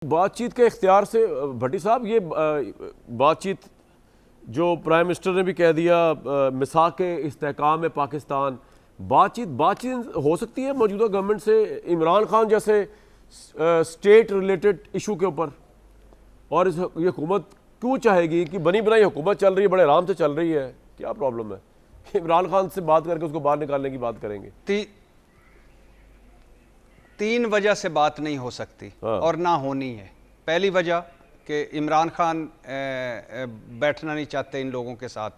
बातचीत के इख्तियार से भट्टी साहब, ये बातचीत जो प्राइम मिनिस्टर ने भी कह दिया, मिसाक के इस्तेहकाम में पाकिस्तान, बातचीत हो सकती है मौजूदा गवर्नमेंट से इमरान खान जैसे स्टेट रिलेटेड इशू के ऊपर? और ये हुकूमत क्यों चाहेगी कि बनी बनाई हुकूमत चल रही है, बड़े आराम से चल रही है, क्या प्रॉब्लम है? इमरान खान से बात करके उसको बाहर निकालने की बात करेंगे। तीन वजह से बात नहीं हो सकती और ना होनी है। पहली वजह कि इमरान खान बैठना नहीं चाहते इन लोगों के साथ।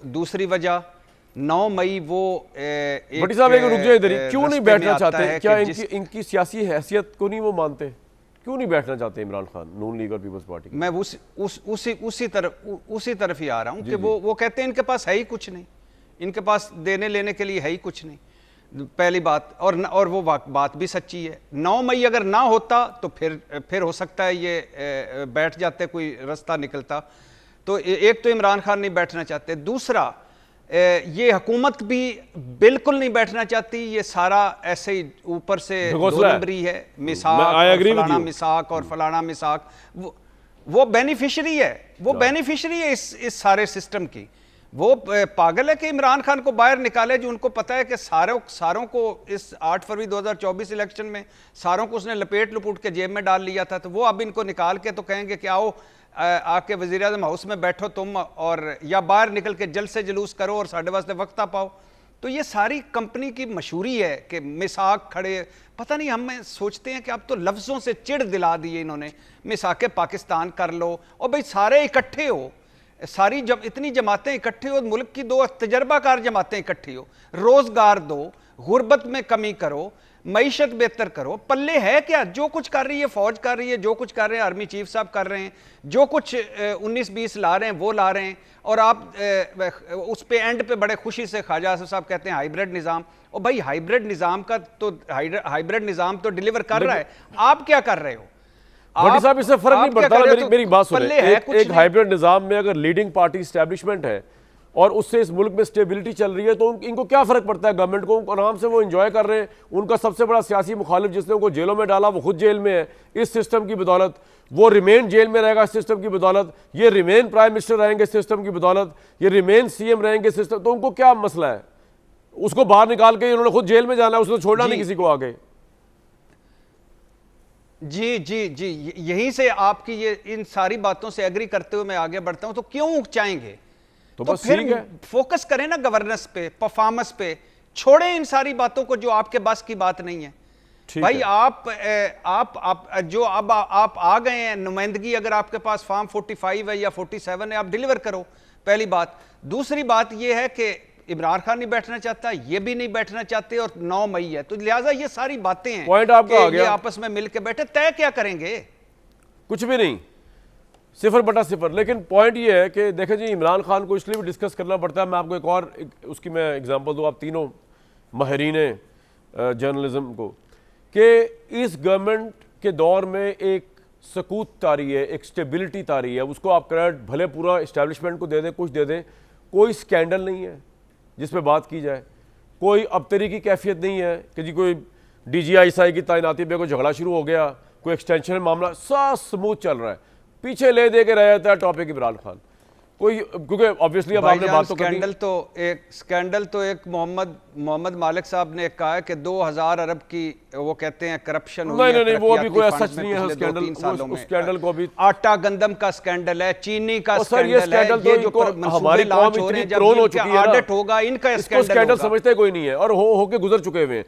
दूसरी वजह 9 मई वो भट्टी साहब एक रुक जाए इधर ही, क्यों नहीं बैठना चाहते? क्या इनकी सियासी हैसियत को नहीं वो मानते? क्यों नहीं बैठना चाहते इमरान खान नून लीग और पीपल्स पार्टी? मैं उसी तरफ ही आ रहा हूं कि वो कहते हैं इनके पास है ही कुछ नहीं, इनके पास देने लेने के लिए है ही कुछ नहीं, पहली बात। और वो बात भी सच्ची है। 9 मई अगर ना होता तो फिर हो सकता है ये बैठ जाते, कोई रास्ता निकलता। तो एक तो इमरान खान नहीं बैठना चाहते, दूसरा ये हुकूमत भी बिल्कुल नहीं बैठना चाहती। ये सारा ऐसे ही ऊपर से दो नंबरी है, फलाना मिसाक और फलाना मिसाक। वो बेनिफिशियरी है, इस सारे सिस्टम की। वो पागल है कि इमरान खान को बाहर निकाले, जो उनको पता है कि सारों को इस 8 फरवरी 2024 इलेक्शन में सारों को उसने लपेट के जेब में डाल लिया था। तो वो अब इनको निकाल के तो कहेंगे कि आओ आके वज़ीर आज़म हाउस में बैठो तुम, और या बाहर निकल के जल्द से जुलूस करो और साढ़े वास्ते वक्त आ पाओ। तो ये सारी कंपनी की मशहूरी है कि मिसाक खड़े, पता नहीं, हम सोचते हैं कि अब तो लफ्ज़ों से चिढ़ दिला दिए इन्होंने। मिसाके पाकिस्तान कर लो, और भाई सारे इकट्ठे हो, सारी जब इतनी जमातें इकट्ठी हो, मुल्क की 2 तजर्बाकार जमातें इकट्ठी हो, रोजगार दो, गुर्बत में कमी करो, मईशत बेहतर करो। पल्ले है क्या? जो कुछ कर रही है फौज कर रही है, जो कुछ कर रहे हैं आर्मी चीफ साहब कर रहे हैं, जो कुछ 19-20 ला रहे हैं वो ला रहे हैं। और आप उस पे एंड पे बड़े खुशी से ख्वाजा आसिफ साहब कहते हैं हाइब्रिड निज़ाम। और भाई हाइब्रिड निज़ाम का तो हाइब्रिड निज़ाम तो डिलीवर कर रहा है, आप क्या कर रहे हो? भट्टी साहब, इससे फर्क नहीं पड़ता। मेरी बात सुनिए, एक हाइब्रिड निजाम में अगर लीडिंग पार्टी एस्टैब्लिशमेंट है और उससे इस मुल्क में स्टेबिलिटी चल रही है, तो इनको क्या फर्क पड़ता है? गवर्नमेंट को आराम से वो एंजॉय कर रहे हैं। उनका सबसे बड़ा सियासी मुखालिफ जिसने उनको जेलों में डाला वो खुद जेल में है इस सिस्टम की बदौलत, वो रिमेन जेल में रहेगा इस सिस्टम की बदौलत, ये रिमेन प्राइम मिनिस्टर रहेंगे इस सिस्टम की बदौलत, ये रिमेन सीएम रहेंगे सिस्टम। तो उनको क्या मसला है? उसको बाहर निकाल के उन्होंने खुद जेल में जाना है, उसने छोड़ना नहीं किसी को आगे। जी जी जी, यहीं से आपकी ये इन सारी बातों से एग्री करते हुए मैं आगे बढ़ता हूं। तो क्यों चाहेंगे? तो बस फिर फोकस करें ना गवर्नेंस पे, परफॉर्मेंस पे, छोड़ें इन सारी बातों को जो आपके बस की बात नहीं है। भाई आप जो अब आप आ गए हैं, नुमाइंदगी अगर आपके पास फॉर्म 45 है या 47 है, आप डिलीवर करो, पहली बात। दूसरी बात यह है कि इमरान खान नहीं बैठना चाहता, ये भी नहीं बैठना चाहते, और 9 मई है, तो लिहाजा ये सारी बातें हैं। पॉइंट आपका आ गया। ये आपस में मिलकर बैठे, तय क्या करेंगे? कुछ भी नहीं, 0/0। लेकिन पॉइंट ये है कि देखें जी, इमरान खान को इसलिए भी डिस्कस करना पड़ता है। मैं आपको एक और उसकी मैं एग्जांपल दूं, आप तीनों माहिरीन जर्नलिज्म को, कि इस गवर्नमेंट के दौर में एक सकूत तारी है, एक स्टेबिलिटी तारी है। उसको आप क्रेडिट भले पूरा इस्टेब्लिशमेंट को दे दें, कुछ दे दें, कोई स्कैंडल नहीं है जिस पे बात की जाए, कोई अबतरी की कैफियत नहीं है कि जी कोई DGI की तैनाती पे कोई झगड़ा शुरू हो गया, कोई एक्सटेंशन मामला, सब स्मूथ चल रहा है। पीछे ले दे के रह जाता है टॉपिक इमरान खान कोई, क्योंकि ऑब्वियसली अब आपने बात तो स्कैंडल तो एक मोहम्मद मालिक साहब ने कहा है कि 2000 अरब की वो कहते हैं करप्शन हुई है। नहीं, वो अभी कोई सच नहीं है स्कैंडल को अभी। आटा गंदम का स्कैंडल है, चीनी का स्कैंडल है, ये जो हमारी कौम इतनी प्रोन हो चुकी है, ऑडिट होगा, इनका स्कैंडल समझते कोई नहीं है और होके गुजर चुके हुए हैं।